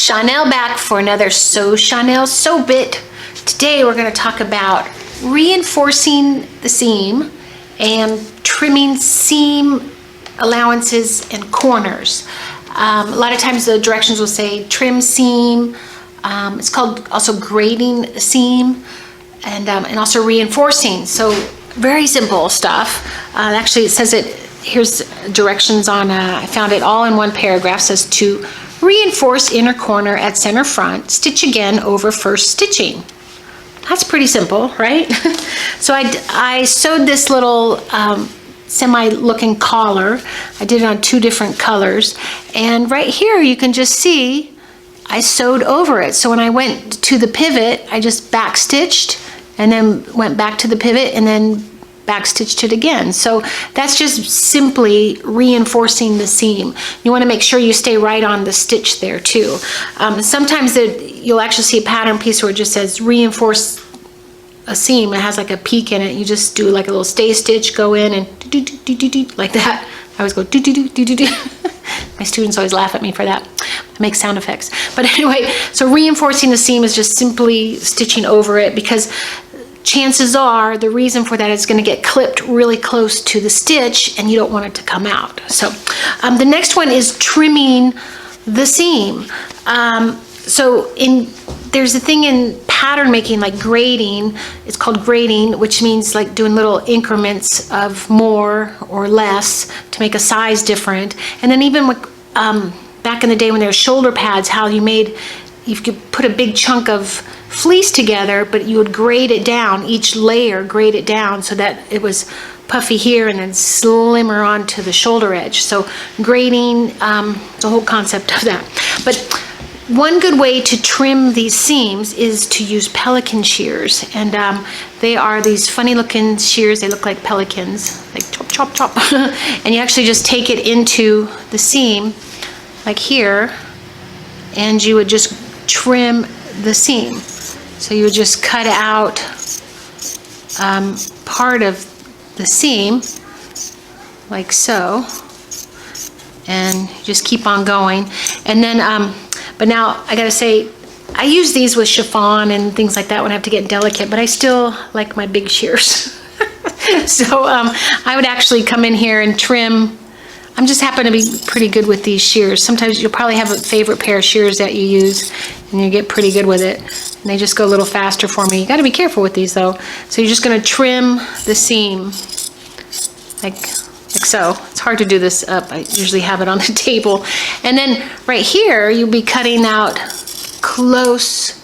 Chanel back for another Chanel Sew Bit. Today we're going to talk about reinforcing the seam and trimming seam allowances and corners. A lot of times the directions will say trim seam. It's called also grading seam and also reinforcing. So very simple stuff. Actually it says it, here's directions on, I found it all in one paragraph. It says to reinforce inner corner at center front, stitch again over first stitching. That's pretty simple, right? So I sewed this little semi-looking collar. I did it on 2 different colors. And right here you can just see I sewed over it. So when I went to the pivot, I just back stitched and then went back to the pivot and then back stitched it again. So that's just simply reinforcing the seam. You want to make sure you stay right on the stitch there too. Sometimes you'll actually see a pattern piece where it just says reinforce a seam. It has like a peak in it. You just do like a little stay stitch, go in and do, do, do, do, do, like that. I always go do, do, do, do, do, do. My students always laugh at me for that. I make sound effects. But anyway, so reinforcing the seam is just simply stitching over it, because chances are the reason for that is going to get clipped really close to the stitch and you don't want it to come out. So the next one is trimming the seam. There's a thing in pattern making like grading. It's called grading, which means like doing little increments of more or less to make a size different. And then even with, back in the day when there were shoulder pads, how you could put a big chunk of fleece together, but you would grade it down, each layer grade it down so that it was puffy here and then slimmer onto the shoulder edge. So grading, the whole concept of that. But one good way to trim these seams is to use pelican shears, and they are these funny looking shears. They look like pelicans, like chop chop chop. And you actually just take it into the seam like here, and you would just trim the seam. So you would just cut out part of the seam like so, and just keep on going. And then but now I gotta say, I use these with chiffon and things like that when I have to get delicate, but I still like my big shears. So I would actually come in here and trim. I'm just happen to be pretty good with these shears. Sometimes you'll probably have a favorite pair of shears that you use and you get pretty good with it. And they just go a little faster for me. You gotta be careful with these though. So you're just gonna trim the seam like so. It's hard to do this up. I usually have it on the table. And then right here, you'll be cutting out close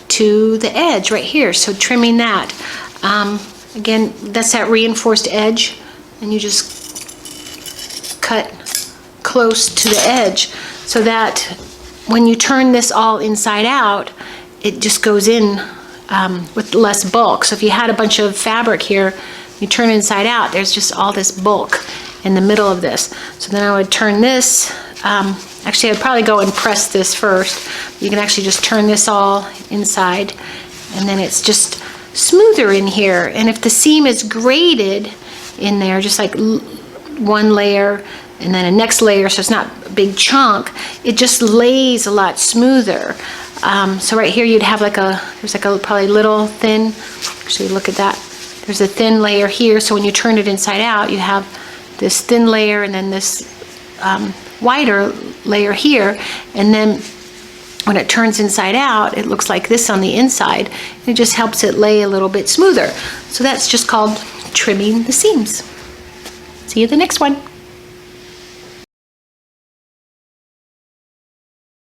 to the edge right here. So trimming that. Again, that's that reinforced edge. And you just cut close to the edge so that when you turn this all inside out, it just goes in with less bulk. So if you had a bunch of fabric here, you turn it inside out, there's just all this bulk in the middle of this. So then I would turn this, actually I'd probably go and press this first. You can actually just turn this all inside, and then it's just smoother in here. And if the seam is graded in there, just like one layer and then a next layer, so it's not a big chunk, it just lays a lot smoother. So right here you'd have there's like a probably little thin, actually look at that. There's a thin layer here, so when you turn it inside out, you have this thin layer and then this wider layer here, and then when it turns inside out, it looks like this on the inside. It just helps it lay a little bit smoother. So that's just called trimming the seams. See you in the next one.